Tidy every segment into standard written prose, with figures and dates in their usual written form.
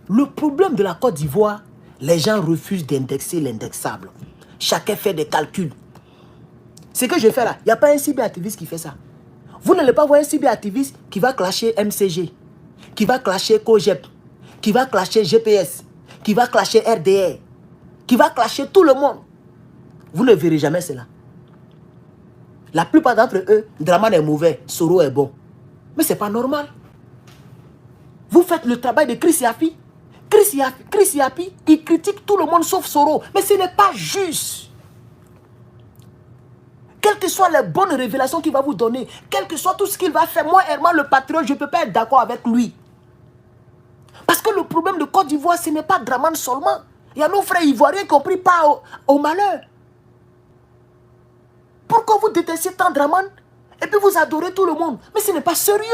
Le problème de la Côte d'Ivoire, les gens refusent d'indexer l'indexable. Chacun fait des calculs. Ce que je fais là, il n'y a pas un cyberactiviste qui fait ça. Vous n'allez pas voir un cyberactiviste qui va clasher MCG, qui va clasher COGEP, qui va clasher GPS, qui va clasher RDR, qui va clasher tout le monde. Vous ne verrez jamais cela. La plupart d'entre eux, Draman est mauvais, Soro est bon. Mais ce n'est pas normal. Vous faites le travail de Chris Yapi. Chris Yapi, il critique tout le monde sauf Soro. Mais ce n'est pas juste. Quelles que soient les bonnes révélations qu'il va vous donner, quel que soit tout ce qu'il va faire, moi, Herman le patriote, je ne peux pas être d'accord avec lui. Parce que le problème de Côte d'Ivoire, ce n'est pas Draman seulement. Il y a nos frères ivoiriens qui ont pris part au malheur. Pourquoi vous détestez tant Draman et puis vous adorez tout le monde? Mais ce n'est pas sérieux.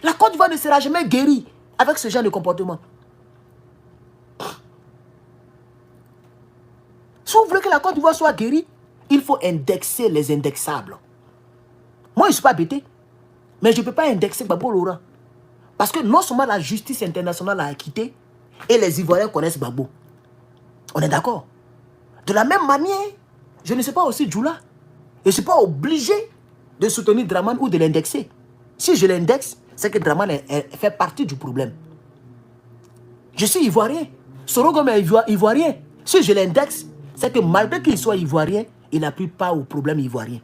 La Côte d'Ivoire ne sera jamais guérie avec ce genre de comportement. Si vous voulez que la Côte d'Ivoire soit guérie, il faut indexer les indexables. Moi, je ne suis pas bêté, mais je ne peux pas indexer Gbagbo Laurent. Parce que non seulement la justice internationale a acquitté, et les Ivoiriens connaissent Gbagbo. On est d'accord? De la même manière, je ne suis pas aussi Djoula. Je ne suis pas obligé de soutenir Draman ou de l'indexer. Si je l'indexe, c'est que Draman fait partie du problème. Je suis ivoirien. Soro Gomes est ivoirien. Si je l'indexe, c'est que malgré qu'il soit ivoirien, il n'a pris part au problème ivoirien.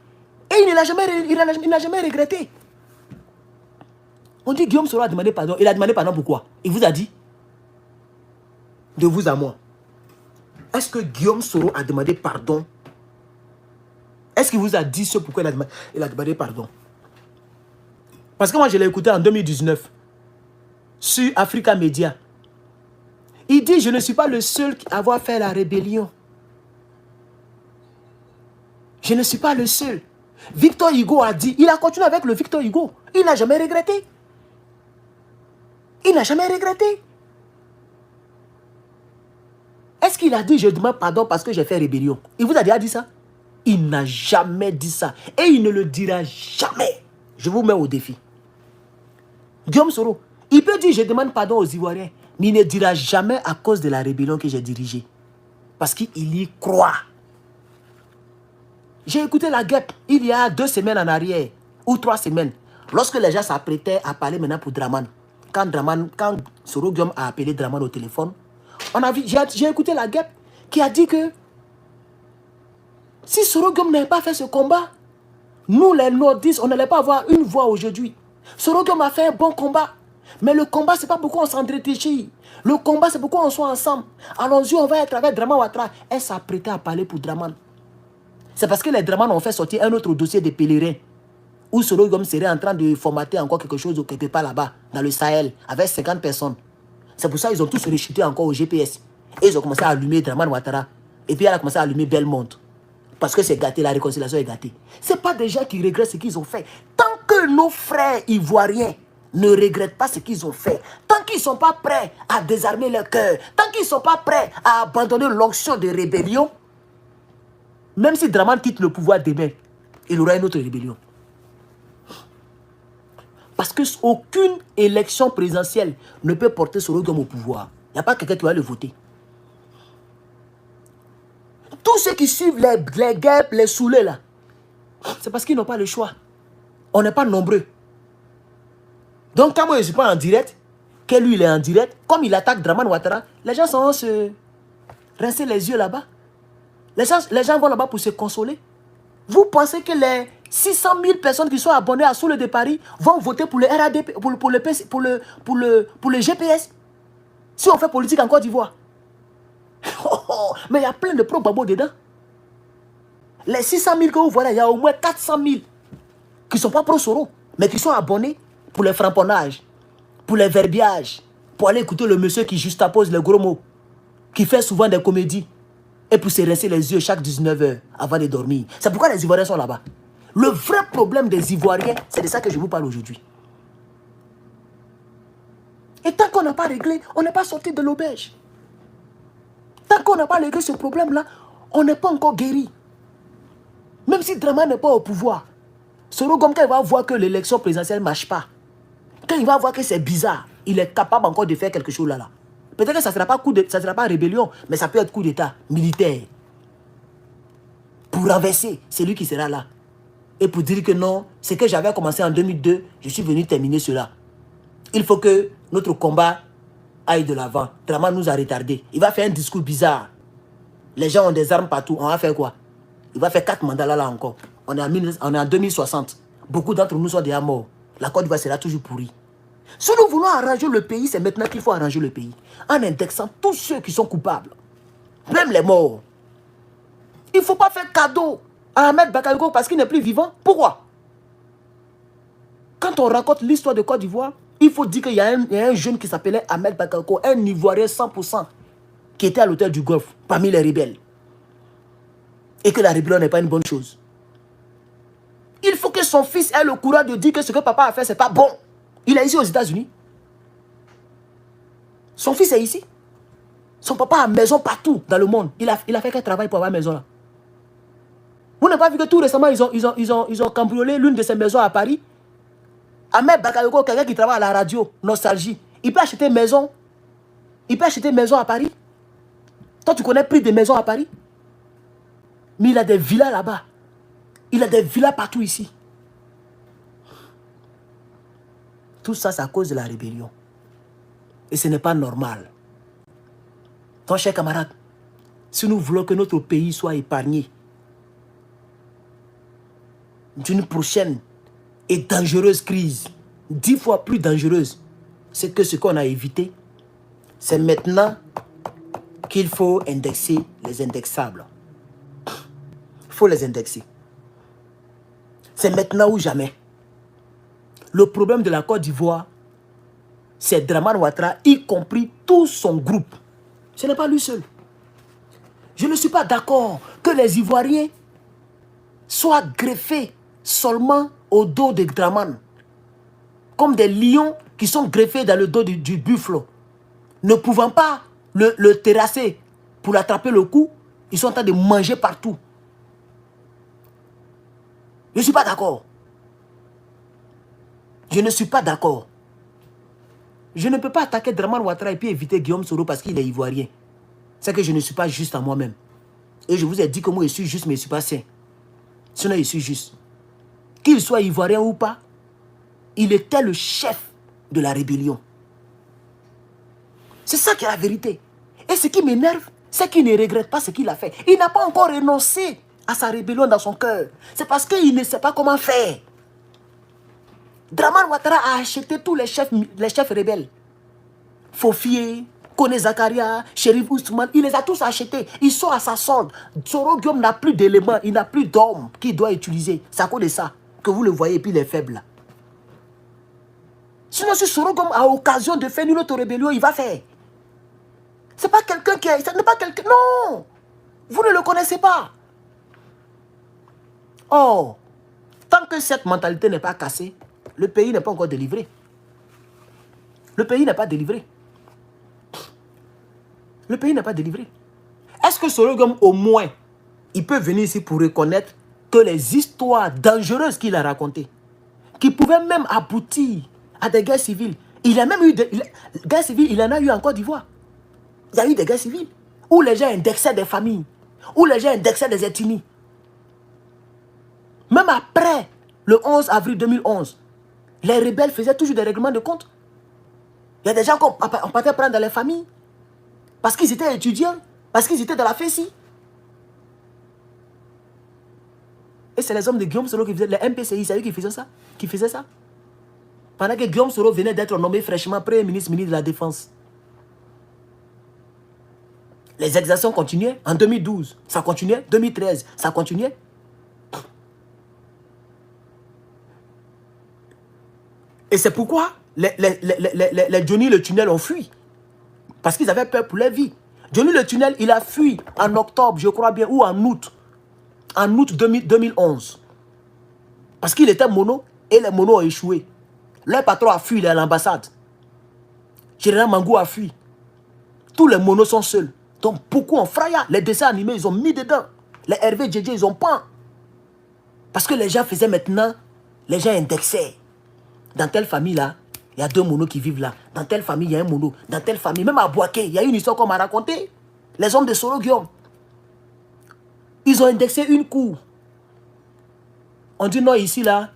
Et il n'a jamais regretté. On dit Guillaume Soro a demandé pardon. Il a demandé pardon pourquoi? Il vous a dit? De vous à moi. Est-ce que Guillaume Soro a demandé pardon? Est-ce qu'il vous a dit ce pourquoi il a demandé pardon? Parce que moi, je l'ai écouté en 2019 sur Africa Media. Il dit, je ne suis pas le seul à avoir fait la rébellion. Je ne suis pas le seul. Victor Hugo a dit, il a continué avec le Victor Hugo. Il n'a jamais regretté. Il n'a jamais regretté. Est-ce qu'il a dit, je demande pardon parce que j'ai fait rébellion? Il vous a déjà dit ça? Il n'a jamais dit ça. Et il ne le dira jamais. Je vous mets au défi. Guillaume Soro, il peut dire, je demande pardon aux Ivoiriens. Mais il ne dira jamais à cause de la rébellion que j'ai dirigée. Parce qu'il y croit. J'ai écouté la guêpe il y a 2 semaines en arrière, ou 3 semaines, lorsque les gens s'apprêtaient à parler maintenant pour Draman. Quand Soro Guillaume a appelé Draman au téléphone, j'ai écouté la guêpe qui a dit que si Soro Guillaume n'avait pas fait ce combat, nous les nordistes, on n'allait pas avoir une voix aujourd'hui. Soro Guillaume a fait un bon combat. Mais le combat, ce n'est pas pourquoi on s'entretient. Le combat, c'est pourquoi on soit ensemble. Allons-y, on va être avec Draman Ouattara. Elle s'apprêtait à parler pour Draman. C'est parce que les Draman ont fait sortir un autre dossier des pèlerins. Où Soro Guillaume serait en train de formater encore quelque chose quelque part là-bas, dans le Sahel, avec 50 personnes. C'est pour ça qu'ils ont tous rechuté encore au GPS. Et ils ont commencé à allumer Draman Ouattara. Et puis elle a commencé à allumer Belmont. Parce que c'est gâté, la réconciliation est gâtée. Ce n'est pas des gens qui regrettent ce qu'ils ont fait. Tant que nos frères ivoiriens ne regrettent pas ce qu'ils ont fait, tant qu'ils ne sont pas prêts à désarmer leur cœur, tant qu'ils ne sont pas prêts à abandonner l'onction de rébellion, même si Draman quitte le pouvoir demain, il aura une autre rébellion. Parce qu'aucune élection présidentielle ne peut porter Soro Guillaume au pouvoir. Il n'y a pas quelqu'un qui va le voter. Tous ceux qui suivent les guerres, les saoulés là, c'est parce qu'ils n'ont pas le choix. On n'est pas nombreux. Donc quand moi je ne suis pas en direct, que lui il est en direct, comme il attaque Draman Ouattara, les gens vont se rincer les yeux là-bas. Les gens vont là-bas pour se consoler. Vous pensez que les 600 000 personnes qui sont abonnées à Soule de Paris vont voter pour le RADP, pour le GPS? Si on fait politique en Côte d'Ivoire. Mais il y a plein de pro-Gbagbo dedans. Les 600 000 que vous voyez, il y a au moins 400 000 qui ne sont pas pro-Soro, mais qui sont abonnés pour le framponnage, pour les verbiages, pour aller écouter le monsieur qui justapose les gros mots, qui fait souvent des comédies, et pour se rincer les yeux chaque 19 h avant de dormir. C'est pourquoi les Ivoiriens sont là-bas. Le vrai problème des Ivoiriens, c'est de ça que je vous parle aujourd'hui. Et tant qu'on n'a pas réglé, on n'est pas sorti de l'auberge. Tant qu'on n'a pas réglé ce problème-là, on n'est pas encore guéri. Même si Draman n'est pas au pouvoir, Soro Guillaume, quand il va voir que l'élection présidentielle ne marche pas, quand il va voir que c'est bizarre, il est capable encore de faire quelque chose là. Peut-être que ça ne sera pas rébellion, mais ça peut être coup d'État militaire. Pour renverser, c'est lui qui sera là. Et pour dire que non, ce que j'avais commencé en 2002, je suis venu terminer cela. Il faut que notre combat aille de l'avant. Draman nous a retardés. Il va faire un discours bizarre. Les gens ont des armes partout. On va faire quoi? Il va faire 4 mandats là encore. On est en 2060. Beaucoup d'entre nous sont déjà morts. La Côte d'Ivoire sera toujours pourrie. Si nous voulons arranger le pays, c'est maintenant qu'il faut arranger le pays. En indexant tous ceux qui sont coupables. Même les morts. Il ne faut pas faire cadeau à Ahmed Bakayoko parce qu'il n'est plus vivant. Pourquoi? Quand on raconte l'histoire de Côte d'Ivoire, il faut dire qu'il y a un jeune qui s'appelait Ahmed Bakayoko, un Ivoirien 100%, qui était à l'hôtel du Golfe, parmi les rebelles. Et que la rébellion n'est pas une bonne chose. Il faut que son fils ait le courage de dire que ce que papa a fait, ce n'est pas bon. Il est ici aux États-Unis. Son fils est ici. Son papa a maison partout dans le monde. Il a fait quel travail pour avoir maison là? Vous n'avez pas vu que tout récemment, ils ont cambriolé l'une de ces maisons à Paris? Ahmed Bakayoko, quelqu'un qui travaille à la radio, Nostalgie, il peut acheter maison. Il peut acheter maison à Paris. Toi, tu connais le prix des maisons à Paris? Mais il a des villas là-bas. Il a des villas partout ici. Tout ça, c'est à cause de la rébellion. Et ce n'est pas normal. Donc, chers camarades, si nous voulons que notre pays soit épargné d'une prochaine et dangereuse crise, 10 fois plus dangereuse, c'est que ce qu'on a évité, c'est maintenant qu'il faut indexer les indexables. Il faut les indexer. C'est maintenant ou jamais. Le problème de la Côte d'Ivoire, c'est Draman Ouattara, y compris tout son groupe. Ce n'est pas lui seul. Je ne suis pas d'accord que les Ivoiriens soient greffés seulement au dos de Draman. Comme des lions qui sont greffés dans le dos du buffle. Ne pouvant pas le terrasser pour l'attraper le cou, ils sont en train de manger partout. Je ne suis pas d'accord. Je ne suis pas d'accord. Je ne peux pas attaquer Draman Ouattara et puis éviter Guillaume Soro parce qu'il est ivoirien. C'est que je ne suis pas juste à moi-même. Et je vous ai dit que moi je suis juste mais je ne suis pas sain. Sinon je suis juste. Qu'il soit ivoirien ou pas, il était le chef de la rébellion. C'est ça qui est la vérité. Et ce qui m'énerve, c'est qu'il ne regrette pas ce qu'il a fait. Il n'a pas encore renoncé à sa rébellion dans son cœur. C'est parce qu'il ne sait pas comment faire. Draman Ouattara a acheté tous les chefs rebelles. Fofié, Kone Zakaria, Chérif Ousmane, il les a tous achetés. Ils sont à sa solde. Soro Guillaume n'a plus d'éléments, il n'a plus d'hommes qu'il doit utiliser. C'est à cause de ça que vous le voyez, et puis les faibles. Sinon, si Soro Guillaume a occasion de faire une autre rébellion, il va faire. Ce n'est pas quelqu'un qui est... Ce n'est pas quelqu'un... Non! Vous ne le connaissez pas. Oh! Tant que cette mentalité n'est pas cassée, le pays n'est pas encore délivré. Le pays n'est pas délivré. Le pays n'est pas délivré. Est-ce que Soro Guillaume, au moins, il peut venir ici pour reconnaître que les histoires dangereuses qu'il a racontées, qui pouvaient même aboutir à des guerres civiles, il a même eu des guerres civiles, il en a eu en Côte d'Ivoire. Il y a eu des guerres civiles où les gens indexaient des familles, où les gens indexaient des ethnies. Même après le 11 avril 2011, les rebelles faisaient toujours des règlements de compte. Il y a des gens qu'on partait prendre dans les familles parce qu'ils étaient étudiants, parce qu'ils étaient dans la FESI. Et c'est les hommes de Guillaume Soro qui faisaient, les MPCI, c'est eux qui faisaient ça. Pendant que Guillaume Soro venait d'être nommé fraîchement Premier ministre, ministre de la Défense. Les exactions continuaient en 2012, ça continuait, 2013, ça continuait. Et c'est pourquoi les Johnny le Tunnel ont fui. Parce qu'ils avaient peur pour leur vie. Johnny le Tunnel, il a fui en octobre, je crois bien, ou en août. En août 2011. Parce qu'il était mono et les monos ont échoué. Leur patron a fui, il est à l'ambassade. Général Mangou a fui. Tous les monos sont seuls. Donc beaucoup ont fraya. Les dessins animés, ils ont mis dedans. Les Hervé JJ, ils ont peint. Parce que les gens faisaient maintenant, les gens indexaient. Dans telle famille là, il Il y a 2 monos qui vivent là. Dans telle famille, il y a un mono. Dans telle famille, même à Boaké, il y a une histoire qu'on m'a racontée. Les hommes de Soro Guillaume. Ils ont indexé une cour. On dit non, ici, là,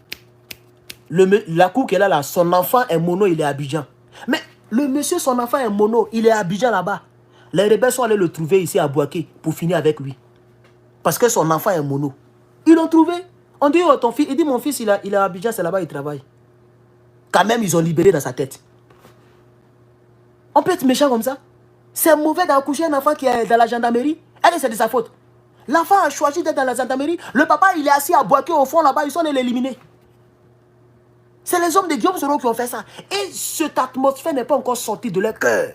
la cour qu'elle a là, son enfant est mono, il est à Abidjan. Mais le monsieur, son enfant est mono, il est à Abidjan là-bas. Les rebelles sont allés le trouver ici à Boaké pour finir avec lui. Parce que son enfant est mono. Ils l'ont trouvé. On dit, oh, ton fils, il dit, mon fils, il est à Abidjan, c'est là-bas, il travaille. Quand même, ils ont libéré dans sa tête. On peut être méchant comme ça. C'est mauvais d'accoucher un enfant qui est dans la gendarmerie. Et c'est de sa faute. L'enfant a choisi d'être dans la gendarmerie. Le papa, il est assis à Boaké au fond là-bas, ils sont allés l'éliminer. C'est les hommes de Guillaume Soro qui ont fait ça. Et cette atmosphère n'est pas encore sortie de leur cœur.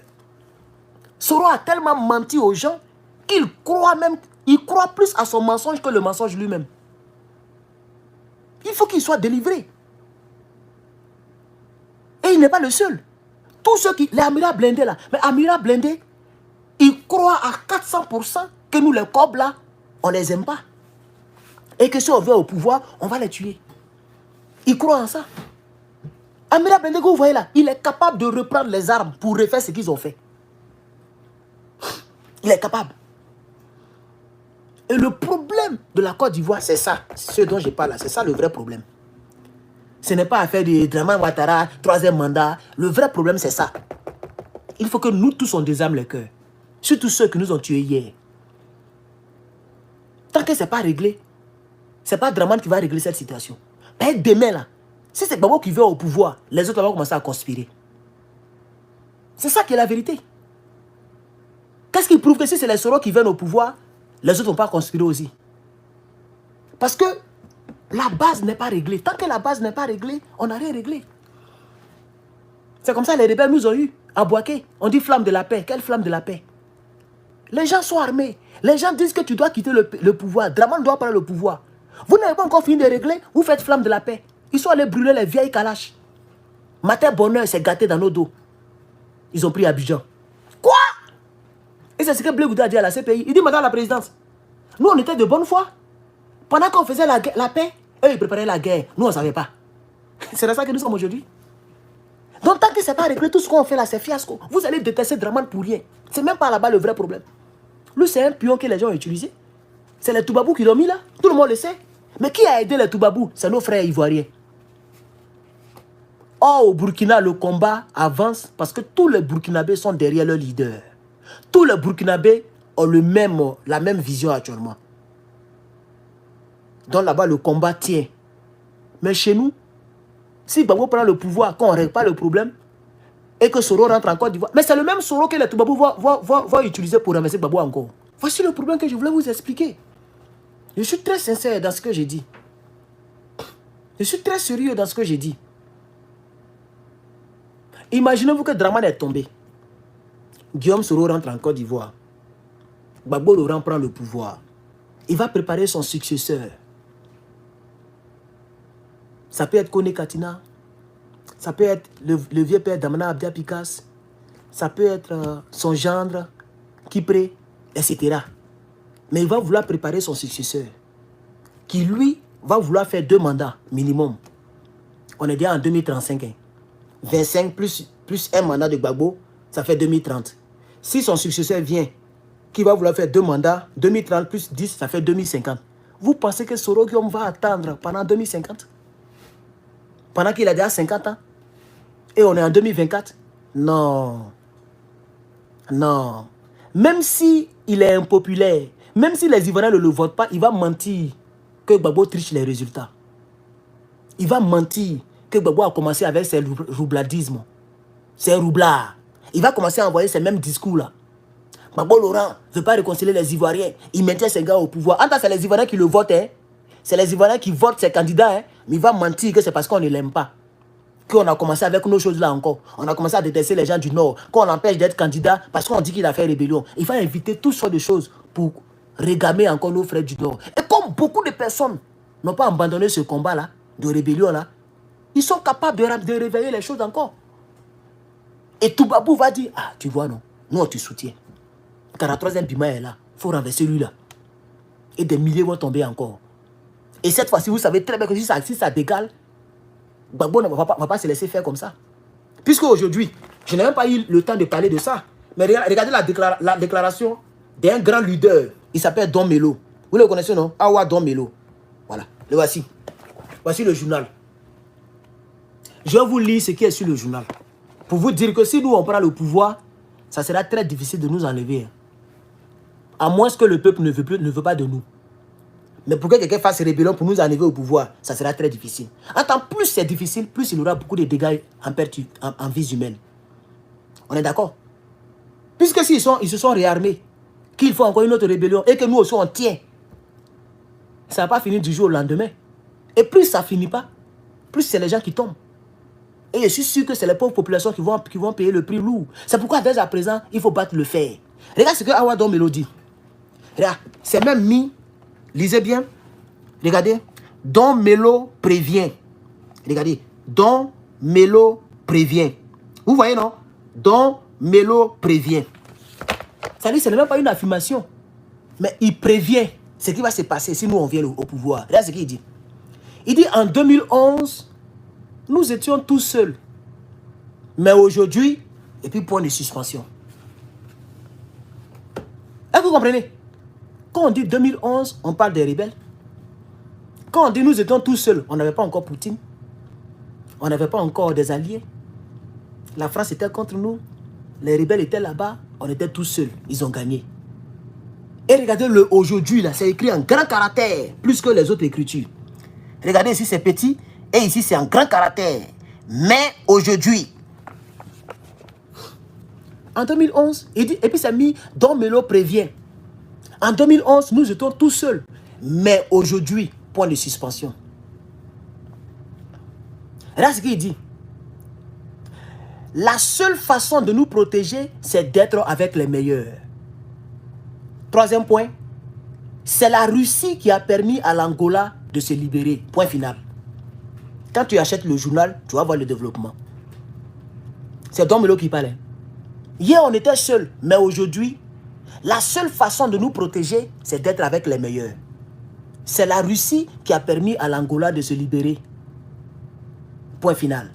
Soro a tellement menti aux gens qu'il croit même, il croit plus à son mensonge que le mensonge lui-même. Il faut qu'il soit délivré. Et il n'est pas le seul. Tous ceux qui... Les Amira blindés là. Mais Amira blindés, ils croient à 400% que nous les cobs là, on les aime pas. Et que si on vient au pouvoir, on va les tuer. Ils croient en ça. Amira blindé que vous voyez là, il est capable de reprendre les armes pour refaire ce qu'ils ont fait. Il est capable. Et le problème de la Côte d'Ivoire, c'est ça. Ce dont je parle là, c'est ça le vrai problème. Ce n'est pas affaire de Dramane Ouattara, 3e mandat. Le vrai problème, c'est ça. Il faut que nous tous on désarme les cœurs. Surtout ceux qui nous ont tués hier. Tant que ce n'est pas réglé, ce n'est pas Dramane qui va régler cette situation. Mais demain, là, si c'est Gbagbo qui vient au pouvoir, les autres vont commencer à conspirer. C'est ça qui est la vérité. Qu'est-ce qui prouve que si c'est les Soro qui viennent au pouvoir, les autres ne vont pas conspirer aussi? Parce que la base n'est pas réglée. Tant que la base n'est pas réglée, on n'a rien réglé. C'est comme ça les rebelles nous ont eu à Boaké. On dit flamme de la paix. Quelle flamme de la paix? Les gens sont armés. Les gens disent que tu dois quitter le pouvoir. Dramane doit prendre le pouvoir. Vous n'avez pas encore fini de régler. Vous faites flamme de la paix. Ils sont allés brûler les vieilles calaches. Matin bonheur s'est gâté dans nos dos. Ils ont pris Abidjan. Quoi? Et c'est ce que Blé Gouda a dit à la CPI. Il dit, madame la présidente, nous on était de bonne foi. Pendant qu'on faisait la paix, eux ils préparaient la guerre. Nous on ne savait pas. C'est dans ça que nous sommes aujourd'hui. Donc tant que ce n'est pas réglé, tout ce qu'on fait là, c'est fiasco. Vous allez détester Dramane pour rien. C'est même pas là-bas le vrai problème. Lui, c'est un pion que les gens ont utilisé. C'est les Toubabous qui l'ont mis là. Tout le monde le sait. Mais qui a aidé les Toubabous? C'est nos frères ivoiriens. Or, au Burkina, le combat avance parce que tous les Burkinabés sont derrière leur leader. Tous les Burkinabés ont la même vision actuellement. Donc là-bas, le combat tient. Mais chez nous, si Gbagbo prend le pouvoir, quand on ne règle pas le problème, et que Soro rentre en Côte d'Ivoire, mais c'est le même Soro que les Toubabous vont utiliser pour renverser Gbagbo encore. Voici le problème que je voulais vous expliquer. Je suis très sincère dans ce que j'ai dit. Je suis très sérieux dans ce que j'ai dit. Imaginez-vous que Dramane est tombé. Guillaume Soro rentre en Côte d'Ivoire. Gbagbo Laurent prend le pouvoir. Il va préparer son successeur. Ça peut être Kone Katina. Ça peut être le vieux père d'Amana Abdia Pikas. Ça peut être son gendre, Kipré, etc. Mais il va vouloir préparer son successeur. Qui lui va vouloir faire 2 mandats minimum. On est déjà en 2035. Hein. 25 plus 1 mandat de Gbagbo, ça fait 2030. Si son successeur vient, qui va vouloir faire 2 mandats, 2030 plus 10, ça fait 2050. Vous pensez que Soro Guillaume va attendre pendant 2050? Pendant qu'il a déjà 50 ans? Et on est en 2024? Non. Non. Même si il est impopulaire, même si les Ivoiriens ne le votent pas, il va mentir que Gbagbo triche les résultats. Il va mentir que Gbagbo a commencé avec ses roubladismes. Ses roublards. Il va commencer à envoyer ces mêmes discours-là. Gbagbo Laurent ne veut pas réconcilier les Ivoiriens. Il maintient ses gars au pouvoir. En tant c'est les Ivoiriens qui le votent. Hein. C'est les Ivoiriens qui votent ses candidats. Hein. Mais il va mentir que c'est parce qu'on ne l'aime pas. Qu'on a commencé avec nos choses là encore. On a commencé à détester les gens du Nord. Qu'on l'empêche d'être candidat parce qu'on dit qu'il a fait rébellion. Il va éviter toutes sortes de choses pour régamer encore nos frères du Nord. Et comme beaucoup de personnes n'ont pas abandonné ce combat-là, de rébellion là, ils sont capables de réveiller les choses encore. Et Toubabou va dire, ah tu vois non, nous on te soutient. Car la 3e Bima est là, il faut renverser lui là. Et des milliers vont tomber encore. Et cette fois-ci, vous savez très bien que si ça dégale, Gbagbo ne va pas se laisser faire comme ça. Puisque aujourd'hui, je n'ai même pas eu le temps de parler de ça. Mais regardez la déclaration d'un grand leader. Il s'appelle Don Melo. Vous le connaissez, non? Awa Don Melo. Voilà, le voici. Voici le journal. Je vais vous lire ce qui est sur le journal. Pour vous dire que si nous, on prend le pouvoir, ça sera très difficile de nous enlever. À moins que le peuple ne veut pas de nous. Mais pour que quelqu'un fasse rébellion pour nous enlever au pouvoir, ça sera très difficile. En tant plus c'est difficile, plus il y aura beaucoup de dégâts en vies humaines. On est d'accord? Puisque s'ils se sont réarmés, qu'il faut encore une autre rébellion et que nous aussi on tient, ça ne va pas finir du jour au lendemain. Et plus ça ne finit pas, plus c'est les gens qui tombent. Et je suis sûr que c'est les pauvres populations qui vont payer le prix lourd. C'est pourquoi dès à présent, il faut battre le fer. Regarde ce que Awa Don Melo dit. Regarde, c'est même mis, lisez bien. Regardez, Don Melo prévient. Regardez, Don Melo prévient. Vous voyez, non? Don Melo prévient. Ça dit, ce n'est même pas une affirmation. Mais il prévient ce qui va se passer si nous on vient au pouvoir. Regarde ce qu'il dit. Il dit en 2011, nous étions tous seuls. Mais aujourd'hui, et puis point de suspension. Est-ce que vous comprenez? Quand on dit 2011, on parle des rebelles. Quand on dit nous étions tous seuls, on n'avait pas encore Poutine. On n'avait pas encore des alliés. La France était contre nous. Les rebelles étaient là-bas. On était tous seuls. Ils ont gagné. Et regardez le aujourd'hui, là, c'est écrit en grand caractère, plus que les autres écritures. Regardez ici, c'est petit. Et ici, c'est en grand caractère. Mais aujourd'hui, en 2011, il dit, et puis c'est mis, Don Melo prévient. En 2011, nous étions tous seuls. Mais aujourd'hui, point de suspension. Regarde ce qu'il dit. La seule façon de nous protéger, c'est d'être avec les meilleurs. Troisième point, c'est la Russie qui a permis à l'Angola de se libérer. Point final. Quand tu achètes le journal, tu vas voir le développement. C'est Don Melo qui parle. Hier, on était seuls, mais aujourd'hui, la seule façon de nous protéger, c'est d'être avec les meilleurs. C'est la Russie qui a permis à l'Angola de se libérer. Point final.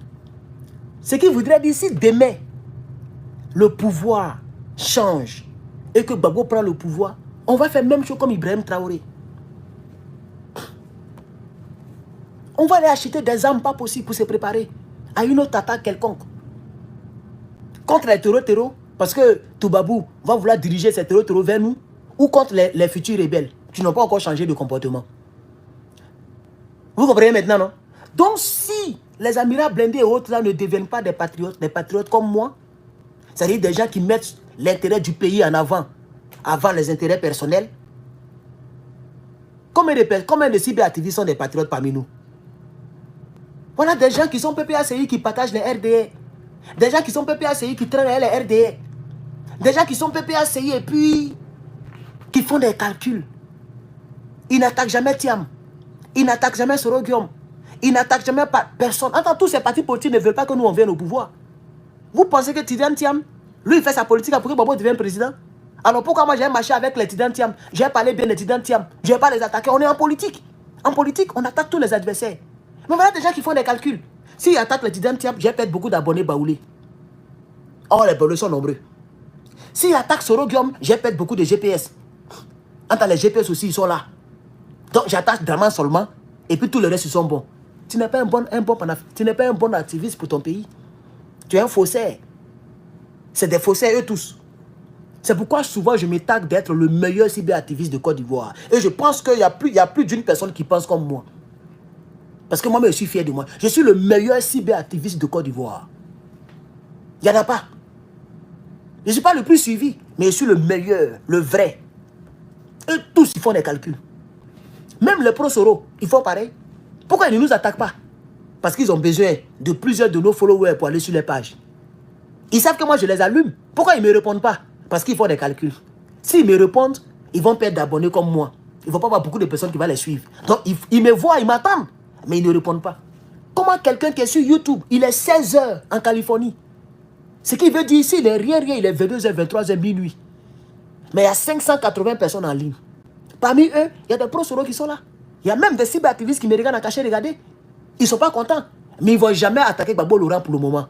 Ce qui voudrait dire si demain, le pouvoir change et que Gbagbo prend le pouvoir, on va faire la même chose comme Ibrahim Traoré. On va aller acheter des armes pas possibles pour se préparer à une autre attaque quelconque. Contre les terreaux, parce que Toubabou va vouloir diriger ces terreaux vers nous, ou contre les futurs rebelles qui n'ont pas encore changé de comportement. Vous comprenez maintenant, non? Donc si les Amirats blindés et autres là ne deviennent pas des patriotes comme moi, c'est-à-dire des gens qui mettent l'intérêt du pays en avant les intérêts personnels, combien de cyberactivistes sont des patriotes parmi nous? Voilà des gens qui sont PPACI qui partagent les RDA. Des gens qui sont PPACI qui traînent les RDA. Des gens qui sont PPACI et puis qui font des calculs. Ils n'attaquent jamais Thiam. Ils n'attaquent jamais Sorogium. Ils n'attaquent jamais personne. Entends, tous ces partis politiques ne veulent pas que nous on vienne au pouvoir. Vous pensez que Tidiane Thiam, lui il fait sa politique pour que Gbagbo devienne président? Alors pourquoi moi j'ai marché avec les Tidiane Thiam? J'ai parlé bien des Tidiane Thiam. Je ne vais pas les attaquer. On est en politique. En politique, on attaque tous les adversaires. Mais voilà des gens qui font des calculs. S'ils attaquent les Tidiane Thiam, j'ai peut-être beaucoup d'abonnés baoulés. Or, les baoulés sont nombreux. S'ils attaquent Sorogium, j'ai peut-être beaucoup de GPS. Entends, les GPS aussi, ils sont là. Donc, j'attaque Draman seulement, et puis tout le reste, ils sont bons. Tu n'es pas un bon activiste pour ton pays. Tu es un faussaire. C'est des faussaires, eux tous. C'est pourquoi souvent je m'étaque d'être le meilleur cyberactiviste de Côte d'Ivoire. Et je pense qu'il y a plus d'une personne qui pense comme moi. Parce que moi-même, je suis fier de moi. Je suis le meilleur cyberactiviste de Côte d'Ivoire. Il n'y en a pas. Je ne suis pas le plus suivi, mais je suis le meilleur, le vrai. Eux tous, ils font des calculs. Même les pro-Soro, ils font pareil. Pourquoi ils ne nous attaquent pas? Parce qu'ils ont besoin de plusieurs de nos followers pour aller sur les pages. Ils savent que moi, je les allume. Pourquoi ils ne me répondent pas? Parce qu'ils font des calculs. S'ils me répondent, ils vont perdre d'abonnés comme moi. Il ne va pas avoir beaucoup de personnes qui vont les suivre. Donc, ils me voient, ils m'attendent. Mais ils ne répondent pas. Comment quelqu'un qui est sur YouTube, il est 16 h en Californie? Ce qui veut dire ici, il est rien, il est 22 h, 23 h, minuit. Mais il y a 580 personnes en ligne. Parmi eux, il y a des pro-Soro qui sont là. Il y a même des cyberactivistes qui me regardent en cachet, regardez. Ils ne sont pas contents. Mais ils ne vont jamais attaquer Gbagbo Laurent pour le moment.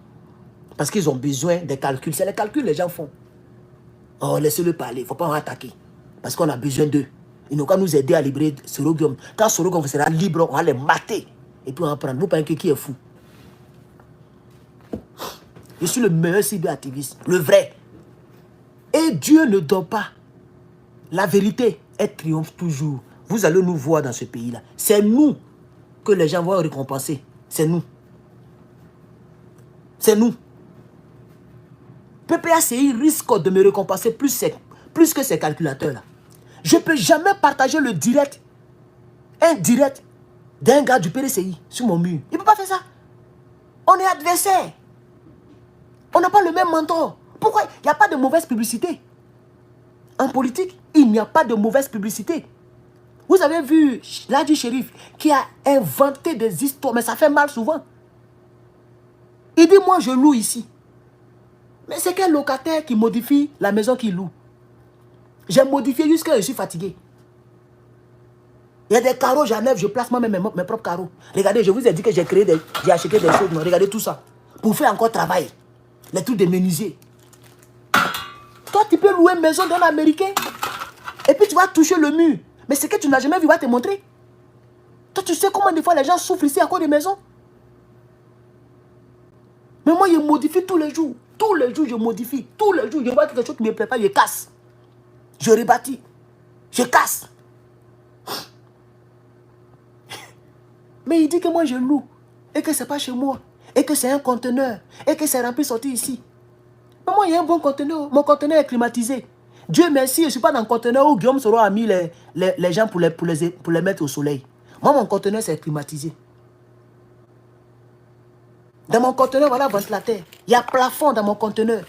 Parce qu'ils ont besoin des calculs. C'est les calculs que les gens font. Oh, laissez-le parler. Il ne faut pas en attaquer. Parce qu'on a besoin d'eux. Ils n'ont qu'à nous aider à libérer Sorogium. Quand Sorogium sera libre, on va les mater. Et puis on va prendre. Vous pensez qui est fou? Je suis le meilleur cyberactiviste. Le vrai. Et Dieu ne donne pas. La vérité, elle triomphe toujours. Vous allez nous voir dans ce pays-là. C'est nous que les gens vont récompenser. C'est nous. C'est nous. PPACI risque de me récompenser plus que ces calculateurs-là. Je ne peux jamais partager le direct, indirect, d'un gars du PDCI sur mon mur. Il ne peut pas faire ça. On est adversaires. On n'a pas le même mentor. Pourquoi? Il n'y a pas de mauvaise publicité. En politique, il n'y a pas de mauvaise publicité. Vous avez vu Ladi Shérif qui a inventé des histoires, mais ça fait mal souvent. Il dit, moi je loue ici. Mais c'est quel locataire qui modifie la maison qu'il loue? J'ai modifié jusqu'à je suis fatigué. Il y a des carreaux, j'enlève, je place moi-même mes propres carreaux. Regardez, je vous ai dit que j'ai acheté des choses. Regardez tout ça. Pour faire encore travail. Les trucs de menuisier. Toi, tu peux louer une maison d'un Américain. Et puis tu vas toucher le mur. Mais ce que tu n'as jamais vu, il va te montrer. Toi, tu sais comment des fois les gens souffrent ici à cause des maisons. Mais moi, je modifie tous les jours. Tous les jours, je modifie. Tous les jours, je vois quelque chose qui ne me plaît pas, je casse. Je rebâtis. Je casse. Mais il dit que moi, je loue. Et que ce n'est pas chez moi. Et que c'est un conteneur. Et que c'est rempli sorti ici. Mais moi, il y a un bon conteneur. Mon conteneur est climatisé. Dieu merci, je ne suis pas dans le conteneur où Guillaume Soro a mis les gens pour les mettre au soleil. Moi, mon conteneur, c'est climatisé. Dans mon conteneur, voilà ventilateur. Il y a plafond dans mon conteneur.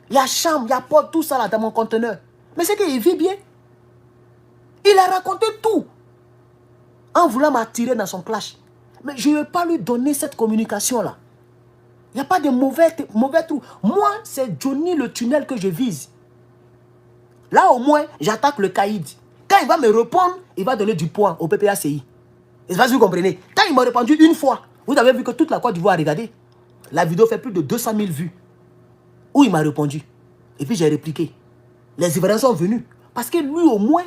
Il y a chambre, il y a porte, tout ça là dans mon conteneur. Mais c'est qu'il vit bien. Il a raconté tout. En voulant m'attirer dans son clash. Mais je ne vais pas lui donner cette communication-là. Il n'y a pas de mauvais trou. Moi, c'est Johnny le tunnel que je vise. Là, au moins, j'attaque le caïd. Quand il va me répondre, il va donner du poids au PPACI. Je ne sais pas si vous comprenez. Quand il m'a répondu une fois, vous avez vu que toute la Côte d'Ivoire a regardé. La vidéo fait plus de 200 000 vues. Où il m'a répondu. Et puis j'ai répliqué. Les Ivoiriens sont venus. Parce que lui, au moins,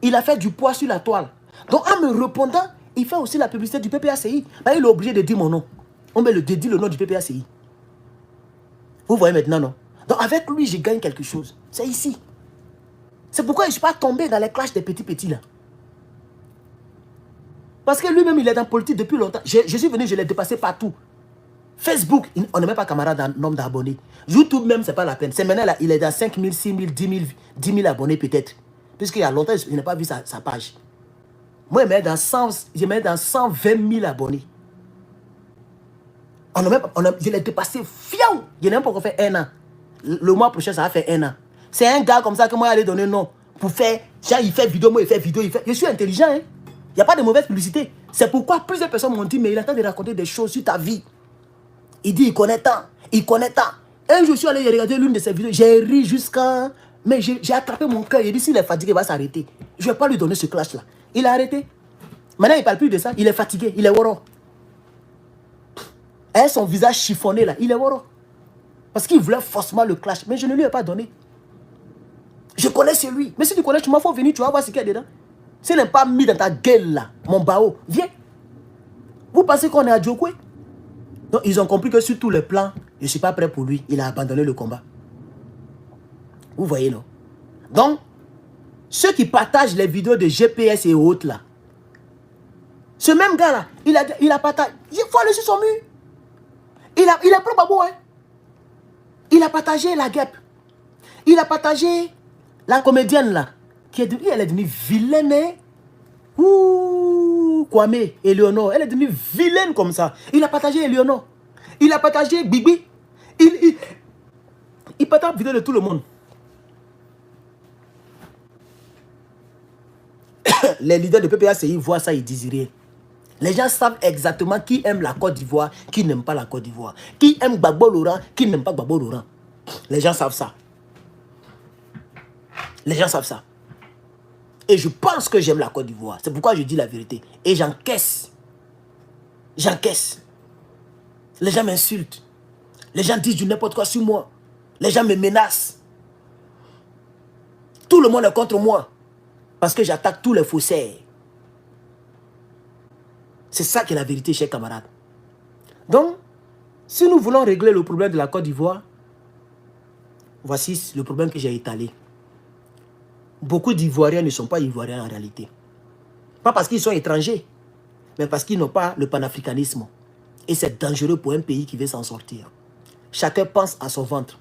il a fait du poids sur la toile. Donc, en me répondant, il fait aussi la publicité du PPACI. Ben, il est obligé de dire mon nom. On met dit le nom du PPACI. Vous voyez maintenant, non? Donc, avec lui, je gagne quelque chose. C'est ici. C'est pourquoi je ne suis pas tombé dans les clashs des petits là. Parce que lui-même, il est dans la politique depuis longtemps. Je suis venu, je l'ai dépassé partout. Facebook, on n'est même pas camarade dans le nombre d'abonnés. YouTube même, ce n'est pas la peine. C'est maintenant, là, il est dans 5 000, 6 000, 10 000 abonnés peut-être. Puisqu'il y a longtemps, je n'ai pas vu sa page. Moi, je mets dans 120 000 abonnés. Je l'ai dépassé fiaou. Je n'ai même pas encore fait 1 an. Le mois prochain, ça va faire 1 an. C'est un gars comme ça que moi, j'allais donner non. Pour faire, genre, il fait vidéo, moi, il fait vidéo. Je suis intelligent, hein. Il n'y a pas de mauvaise publicité. C'est pourquoi plusieurs personnes m'ont dit, mais il est en train de raconter des choses sur ta vie. Il dit, il connaît tant. Il connaît tant. Un jour, je suis allé regarder l'une de ses vidéos. J'ai ri jusqu'à... Mais j'ai attrapé mon cœur. Il dit, s'il est fatigué, il va s'arrêter. Je ne vais pas lui donner ce clash-là. Il a arrêté. Maintenant, il ne parle plus de ça. Il est fatigué. Il est woro. Et son visage chiffonné, là. Il est woro. Parce qu'il voulait forcément le clash. Mais je ne lui ai pas donné. Je connais celui. Mais si tu connais, tu m'as fait venir, tu vas voir ce qu'il y a dedans. S'il n'est pas mis dans ta gueule, là, mon bao, viens. Vous pensez qu'on est à Djokwe? Donc, ils ont compris que sur tous les plans, je ne suis pas prêt pour lui. Il a abandonné le combat. Vous voyez, non? Donc, ceux qui partagent les vidéos de GPS et autres, là, ce même gars-là, il a partagé. Il faut aller sur son mur. Il a pris Babou, hein. Il a partagé la guêpe. Il a partagé la comédienne, là. Elle est devenue vilaine, hein? Ouh, Kwame, Eleonore. Elle est devenue vilaine comme ça. Il a partagé Eleonore. Il a partagé Bibi. Il partage la vidéo de tout le monde. Les leaders de PPACI voient ça, ils disent rien. Les gens savent exactement qui aime la Côte d'Ivoire, qui n'aime pas la Côte d'Ivoire. Qui aime Gbagbo Laurent, qui n'aime pas Gbagbo Laurent. Les gens savent ça. Les gens savent ça. Et je pense que j'aime la Côte d'Ivoire. C'est pourquoi je dis la vérité. Et j'encaisse. J'encaisse. Les gens m'insultent. Les gens disent du n'importe quoi sur moi. Les gens me menacent. Tout le monde est contre moi. Parce que j'attaque tous les faussaires. C'est ça qui est la vérité, chers camarades. Donc, si nous voulons régler le problème de la Côte d'Ivoire, voici le problème que j'ai étalé. Beaucoup d'Ivoiriens ne sont pas Ivoiriens en réalité. Pas parce qu'ils sont étrangers, mais parce qu'ils n'ont pas le panafricanisme. Et c'est dangereux pour un pays qui veut s'en sortir. Chacun pense à son ventre.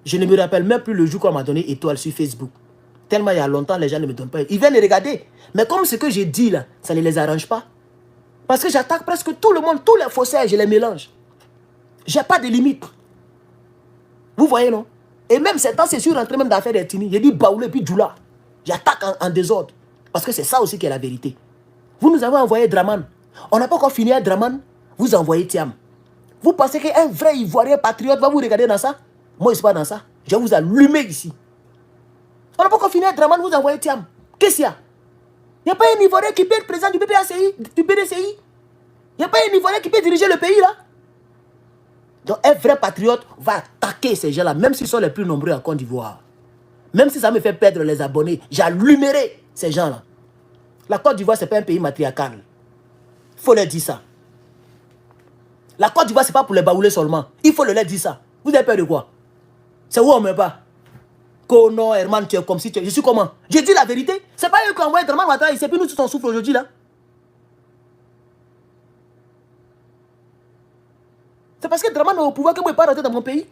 Je ne me rappelle même plus le jour qu'on m'a donné étoile sur Facebook. Tellement il y a longtemps, les gens ne me donnent pas. Ils viennent les regarder. Mais comme ce que j'ai dit là, ça ne les arrange pas. Parce que j'attaque presque tout le monde, tous les faussaires, je les mélange. J'ai pas de limite. Vous voyez, non? Et même ces temps, c'est sûr, rentré même d'affaires d'Etini. J'ai dit Baoulé et puis Djoula. J'attaque en désordre. Parce que c'est ça aussi qui est la vérité. Vous nous avez envoyé Draman. On n'a pas encore fini à Draman. Vous envoyez Thiam. Vous pensez qu'un vrai Ivoirien patriote va vous regarder dans ça? Moi, je ne suis pas dans ça. Je vais vous allumer ici. On n'a pas encore fini à Draman, vous envoyez Thiam. Qu'est-ce qu'il y a? Il n'y a pas un Ivoirien qui peut être président du BPACI, du BDCI. Il n'y a pas un Ivoirien qui peut diriger le pays là. Donc un vrai patriote va attaquer ces gens-là, même s'ils sont les plus nombreux en Côte d'Ivoire. Même si ça me fait perdre les abonnés, j'allumerai ces gens-là. La Côte d'Ivoire, ce n'est pas un pays matriarcal. Il faut leur dire ça. La Côte d'Ivoire, ce n'est pas pour les baoulés seulement. Il faut leur dire ça. Vous avez peur de quoi? C'est où on me bat? Que non, Herman, tu es comme si tu es. Je suis comment? Je dis la vérité. Ce n'est pas eux qui ont envoyé Draman Ouattara ici. Et puis nous, tous on souffle aujourd'hui là. C'est parce que Draman est au pouvoir que moi, je ne peux pas rentrer dans mon pays.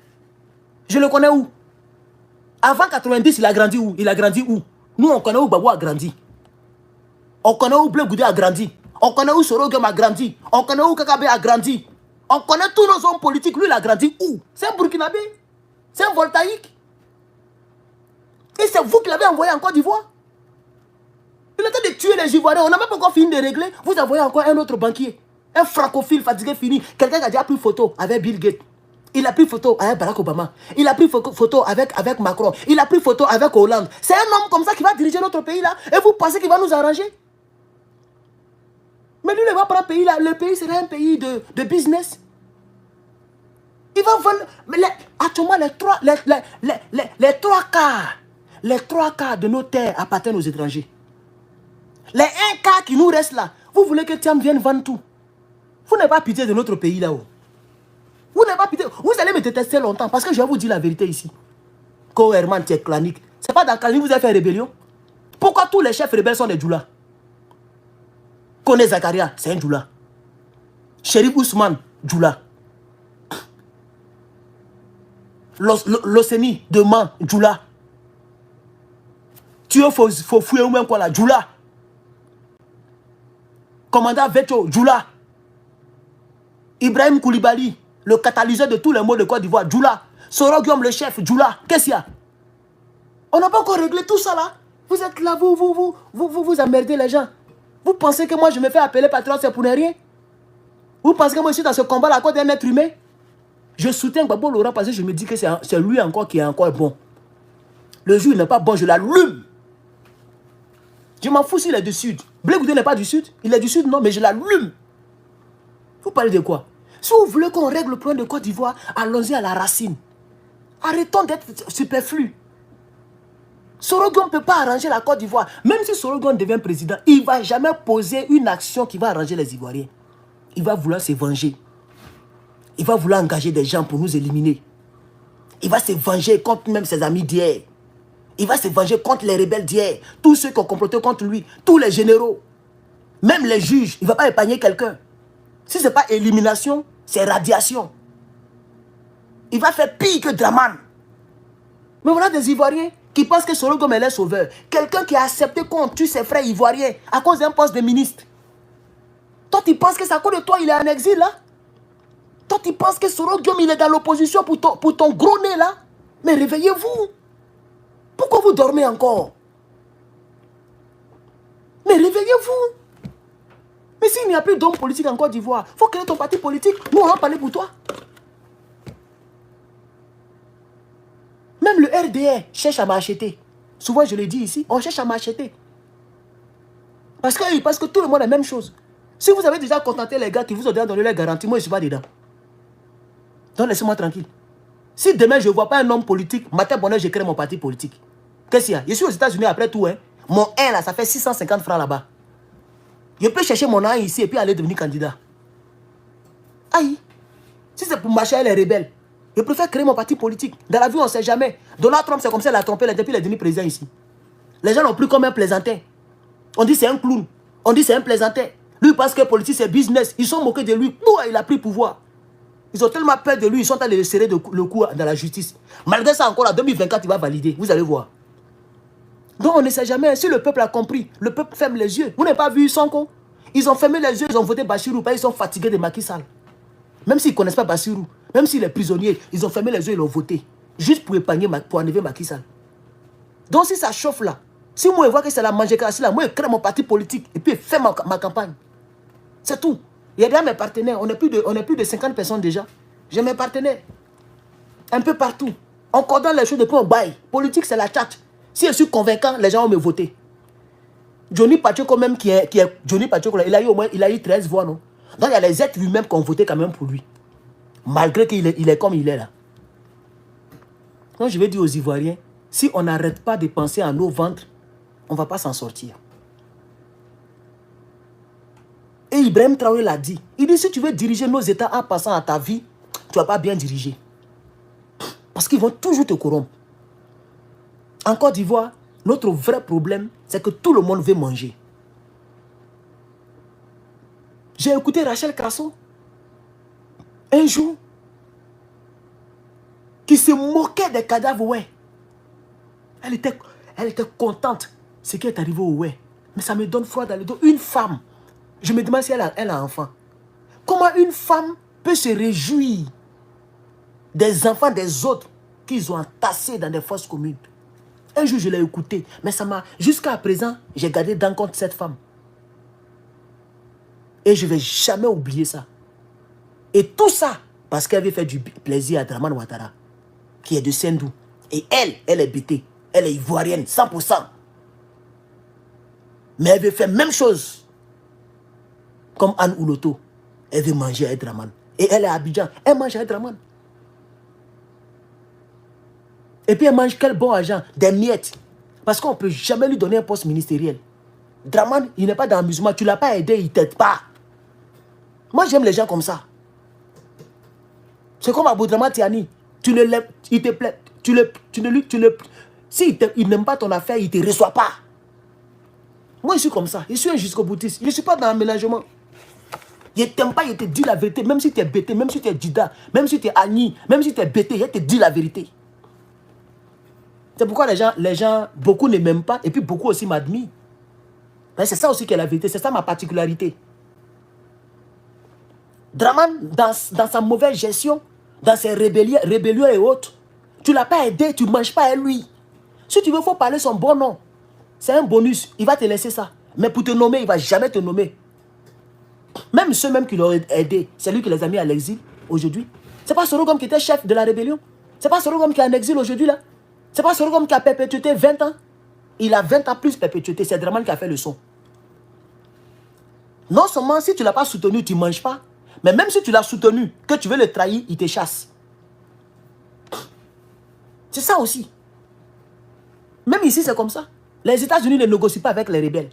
Je le connais où? Avant 90, il a grandi où? Il a grandi où? Nous, on connaît où Babou a grandi. On connaît où Blé Goudé a grandi. On connaît où Sorogum a grandi. On connaît où Kakabe a grandi. On connaît tous nos hommes politiques. Lui, il a grandi où? C'est un Burkinabé. C'est un voltaïque. Et c'est vous qui l'avez envoyé en Côte d'Ivoire. Il est en train de tuer les Ivoiriens. On n'a même pas encore fini de régler. Vous envoyez encore un autre banquier. Un francophile fatigué fini. Quelqu'un qui a déjà pris photo avec Bill Gates. Il a pris photo avec Barack Obama. Il a pris photo avec Macron. Il a pris photo avec Hollande. C'est un homme comme ça qui va diriger notre pays là. Et vous pensez qu'il va nous arranger? Mais lui, il va prendre un pays là. Le pays sera un pays de business. Il va vendre. Mais actuellement, les trois quarts de nos terres appartiennent aux étrangers. Les un quart qui nous restent là. Vous voulez que Thiam vienne vendre tout? Vous n'avez pas pitié de notre pays là-haut. Vous n'avez pas pitié. Vous allez me détester longtemps parce que je vais vous dire la vérité ici. Ko Herman, tu es clanique. C'est pas dans Clanique que vous avez fait rébellion? Pourquoi tous les chefs rebelles sont des Djoula? Kone Zakaria, c'est un Djoula. Chérif Ousmane, Djoula. L'Océnie de Man, Djoula. Tu faut fouiller ou même quoi là, Djoula. Commandant Veto, Djoula. Ibrahim Koulibaly, le catalyseur de tous les maux de Côte d'Ivoire, Djoula. Sorogium, le chef, Djoula. Qu'est-ce qu'il y a? On n'a pas encore réglé tout ça là. Vous êtes là, vous emmerdez les gens. Vous pensez que moi je me fais appeler patriote, c'est pour ne rien? Vous pensez que moi je suis dans ce combat là à cause d'un être humain? Je soutiens Gbagbo Laurent parce que je me dis que c'est lui encore qui est encore bon. Le jour il n'est pas bon, je l'allume. Je m'en fous s'il est du sud. Blé Goudé n'est pas du sud. Il est du sud, non, mais je l'allume. Vous parlez de quoi? Si vous voulez qu'on règle le problème de Côte d'Ivoire, allons-y à la racine. Arrêtons d'être superflus. Sorogon ne peut pas arranger la Côte d'Ivoire. Même si Sorogon devient président, il ne va jamais poser une action qui va arranger les Ivoiriens. Il va vouloir se venger. Il va vouloir engager des gens pour nous éliminer. Il va se venger contre même ses amis d'hier. Il va se venger contre les rebelles d'hier. Tous ceux qui ont comploté contre lui. Tous les généraux. Même les juges. Il ne va pas épargner quelqu'un. Si ce n'est pas élimination, c'est radiation. Il va faire pire que Draman. Mais voilà des Ivoiriens qui pensent que Sorogom est leur sauveur. Quelqu'un qui a accepté qu'on tue ses frères ivoiriens à cause d'un poste de ministre. Toi, tu penses que c'est à cause de toi il est en exil là? Toi, tu penses que Sorogom il est dans l'opposition pour ton gros nez là? Mais réveillez-vous. Pourquoi vous dormez encore? Mais réveillez-vous. Mais s'il n'y a plus d'hommes politiques en Côte d'Ivoire, il faut créer ton parti politique. Nous, on va parler pour toi. Même le RDR cherche à m'acheter. Souvent, je le dis ici, on cherche à m'acheter. Parce que tout le monde a la même chose. Si vous avez déjà contenté les gars qui vous ont déjà donné la garantie, moi, je ne suis pas dedans. Donc laissez-moi tranquille. Si demain je ne vois pas un homme politique, matin bonheur, je crée mon parti politique. Qu'est-ce qu'il y a? Je suis aux États-Unis après tout. Hein. Mon 1 là, ça fait 650 francs là-bas. Je peux chercher mon 1 ici et puis aller devenir candidat. Aïe. Si c'est pour marcher les rebelles, je préfère créer mon parti politique. Dans la vie, on ne sait jamais. Donald Trump, c'est comme ça, il a trompé depuis qu'il est devenu président ici. Les gens n'ont plus comme un plaisantin. On dit c'est un clown. On dit c'est un plaisantin. Lui, parce que politique, c'est business. Ils sont moqués de lui. Pourquoi il a pris pouvoir? Ils ont tellement peur de lui, ils sont allés le serrer le cou dans la justice. Malgré ça, encore en 2024, il va valider. Vous allez voir. Donc, on ne sait jamais. Si le peuple a compris, le peuple ferme les yeux. Vous n'avez pas vu Sonko? Ils ont fermé les yeux, ils ont voté Bassirou parce qu'ils sont fatigués de Macky Sall. Même s'ils ne connaissent pas Bassirou, même s'il est prisonnier, ils ont fermé les yeux et l'ont voté. Juste pour épargner, pour enlever Macky Sall. Donc, si ça chauffe là, si moi je vois que c'est la mangecasse là, moi je crée mon parti politique et puis je fais ma campagne. C'est tout. Il y a déjà mes partenaires. On est plus de 50 personnes déjà. J'ai mes partenaires. Un peu partout. On coordonne les choses depuis un bail. Politique, c'est la tchatche. Si je suis convaincant, les gens vont me voter. Johnny Pacheco même qui est Johnny Pacheco, il a eu 13 voix, non? Donc il y a les êtres lui-même qui ont voté quand même pour lui. Malgré qu'il est comme il est là. Donc je vais dire aux Ivoiriens, si on n'arrête pas de penser à nos ventres, on ne va pas s'en sortir. Et Ibrahim Traoré l'a dit. Il dit, si tu veux diriger nos États en passant à ta vie, tu ne vas pas bien diriger. Parce qu'ils vont toujours te corrompre. En Côte d'Ivoire, notre vrai problème, c'est que tout le monde veut manger. J'ai écouté Rachel Crasso, un jour, qui se moquait des cadavres, ouais. Elle était contente, ce qui est arrivé au ouais. Mais ça me donne froid dans le dos. Une femme, je me demande si elle a un enfant. Comment une femme peut se réjouir des enfants des autres qu'ils ont entassés dans des fosses communes? Un jour, je l'ai écouté, mais ça m'a... Jusqu'à présent, j'ai gardé dans compte cette femme. Et je ne vais jamais oublier ça. Et tout ça, parce qu'elle avait fait du plaisir à Dramane Ouattara, qui est de Sendou. Et elle est bêtée. Elle est ivoirienne, 100%. Mais elle veut faire la même chose. Comme Anne Ouloto. Elle veut manger à Dramane. Et elle est à Abidjan. Elle mange à Dramane. Et puis elle mange quel bon argent? Des miettes. Parce qu'on ne peut jamais lui donner un poste ministériel. Dramane, il n'est pas dans l'amusement. Tu ne l'as pas aidé, il ne t'aide pas. Moi, j'aime les gens comme ça. C'est comme Aboudraman Tiani. Tu ne l'aimes, il te plaît. Si il n'aime pas ton affaire, il ne te reçoit pas. Moi, je suis comme ça. Je suis un jusqu'au boutiste. Je ne suis pas dans l'aménagement. Il ne t'aime pas, il te dit la vérité. Même si tu es bêté, même si tu es Dida, même si tu es Annie, même si tu es bêté, il te dit la vérité. C'est pourquoi les gens, beaucoup ne m'aiment pas et puis beaucoup aussi m'admirent. C'est ça aussi qui est la vérité. C'est ça ma particularité. Dramane, dans sa mauvaise gestion, dans ses rébellions et autres, tu ne l'as pas aidé, tu ne manges pas à lui. Si tu veux, il faut parler son bon nom. C'est un bonus. Il va te laisser ça. Mais pour te nommer, il ne va jamais te nommer. Même ceux même qui l'ont aidé, c'est lui qui les a mis à l'exil aujourd'hui. Ce n'est pas Sorogom qui était chef de la rébellion. Ce n'est pas Sorogom qui est en exil aujourd'hui là. Ce n'est pas Sorogom qui a perpétué 20 ans. Il a 20 ans plus perpétuité. C'est Dramane qui a fait le son. Non seulement si tu ne l'as pas soutenu, tu ne manges pas. Mais même si tu l'as soutenu, que tu veux le trahir, il te chasse. C'est ça aussi. Même ici, c'est comme ça. Les États-Unis ne négocient pas avec les rebelles.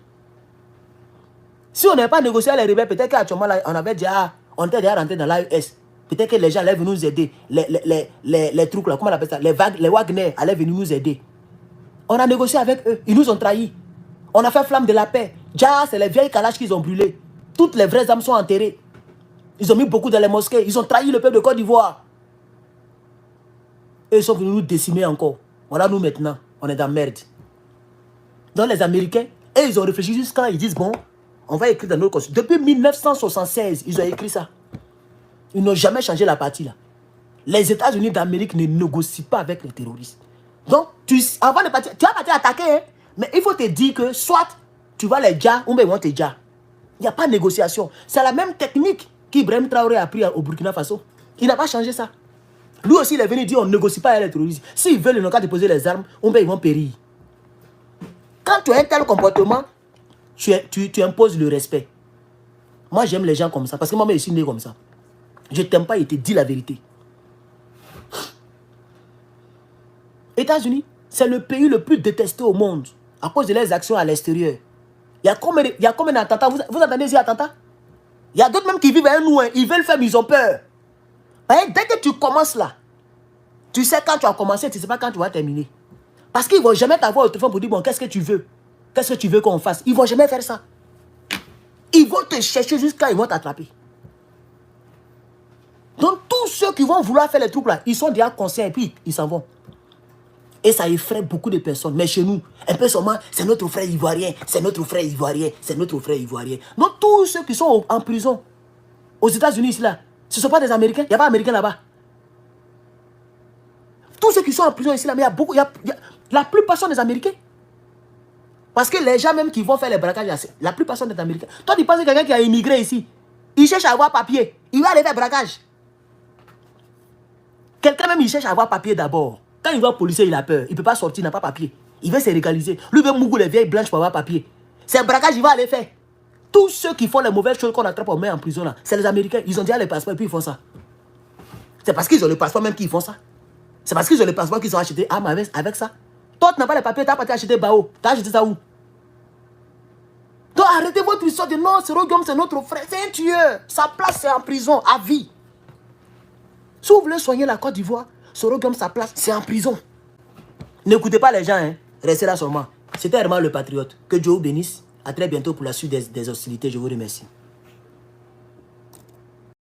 Si on n'avait pas négocié avec les rebelles, peut-être qu'actuellement, on avait déjà, on était déjà rentré dans l'AES. Peut-être que les gens allaient venir nous aider. Les trucs là, comment on appelle ça? Les Wagner allaient venir nous aider. On a négocié avec eux. Ils nous ont trahis. On a fait flamme de la paix. Déjà, c'est les vieilles calaches qu'ils ont brûlées. Toutes les vraies âmes sont enterrées. Ils ont mis beaucoup dans les mosquées. Ils ont trahi le peuple de Côte d'Ivoire. Et ils sont venus nous décimer encore. Voilà, nous maintenant, on est dans merde. Donc les Américains, et ils ont réfléchi jusqu'à, ils disent, bon, on va écrire dans notre constitution. Depuis 1976, ils ont écrit ça. Ils n'ont jamais changé la partie là. Les États-Unis d'Amérique ne négocient pas avec les terroristes. Donc, avant de partir, tu vas partir attaquer, hein, mais il faut te dire que soit tu vas les dja, ou bien ils vont te dja. Il n'y a pas de négociation. C'est la même technique qu'Ibrahim Traoré a appris au Burkina Faso. Il n'a pas changé ça. Lui aussi, il est venu dire on ne négocie pas avec les terroristes. S'ils veulent, ils n'ont qu'à déposer les armes, ou bien ils vont périr. Quand tu as un tel comportement, tu imposes le respect. Moi, j'aime les gens comme ça, parce que moi, je suis né comme ça. Je ne t'aime pas, il te dit la vérité. États-Unis, c'est le pays le plus détesté au monde à cause de leurs actions à l'extérieur. Il y a combien d'attentats? Vous entendez ces attentats? Il y a d'autres même qui vivent à nous, hein. Ils veulent faire, mais ils ont peur. Dès que tu commences là, tu sais quand tu as commencé, tu ne sais pas quand tu vas terminer. Parce qu'ils ne vont jamais t'avoir au téléphone pour dire, bon, qu'est-ce que tu veux? Qu'est-ce que tu veux qu'on fasse? Ils ne vont jamais faire ça. Ils vont te chercher jusqu'à ils vont t'attraper. Donc, tous ceux qui vont vouloir faire les trucs là, ils sont déjà conscients et puis ils s'en vont. Et ça effraie beaucoup de personnes. Mais chez nous, un peu seulement, c'est notre frère ivoirien, c'est notre frère ivoirien, c'est notre frère ivoirien. Donc, tous ceux qui sont en prison, aux États-Unis ici là, ce ne sont pas des Américains, il n'y a pas d'Américains là-bas. Tous ceux qui sont en prison ici là, mais il y a beaucoup, la plupart sont des Américains. Parce que les gens même qui vont faire les braquages, la plupart sont des Américains. Toi, tu penses que quelqu'un qui a immigré ici, il cherche à avoir papier, il va aller faire braquage. Quelqu'un même, il cherche à avoir papier d'abord. Quand il voit le policier, il a peur. Il ne peut pas sortir, il n'a pas papier. Il veut se légaliser. Lui, il veut mouiller les vieilles blanches pour avoir papier. C'est un braquage, il va aller faire. Tous ceux qui font les mauvaises choses qu'on attrape, on met en prison là, c'est les Américains. Ils ont déjà les passeports et puis ils font ça. C'est parce qu'ils ont le passeport même qu'ils font ça. C'est parce qu'ils ont le passeport qu'ils ont acheté armes avec ça. Toi, tu n'as pas les papiers, tu n'as pas acheté Bao. Tu as acheté ça où? Donc arrêtez votre histoire de non, Soro Guillaume, c'est notre frère. C'est un tueur. Sa place, c'est en prison, à vie. Si vous voulez soigner la Côte d'Ivoire, Soro Guillaume, sa place, c'est en prison. N'écoutez pas les gens, hein. Restez là seulement. C'était Herman le Patriote. Que Dieu vous bénisse. À très bientôt pour la suite des hostilités. Je vous remercie.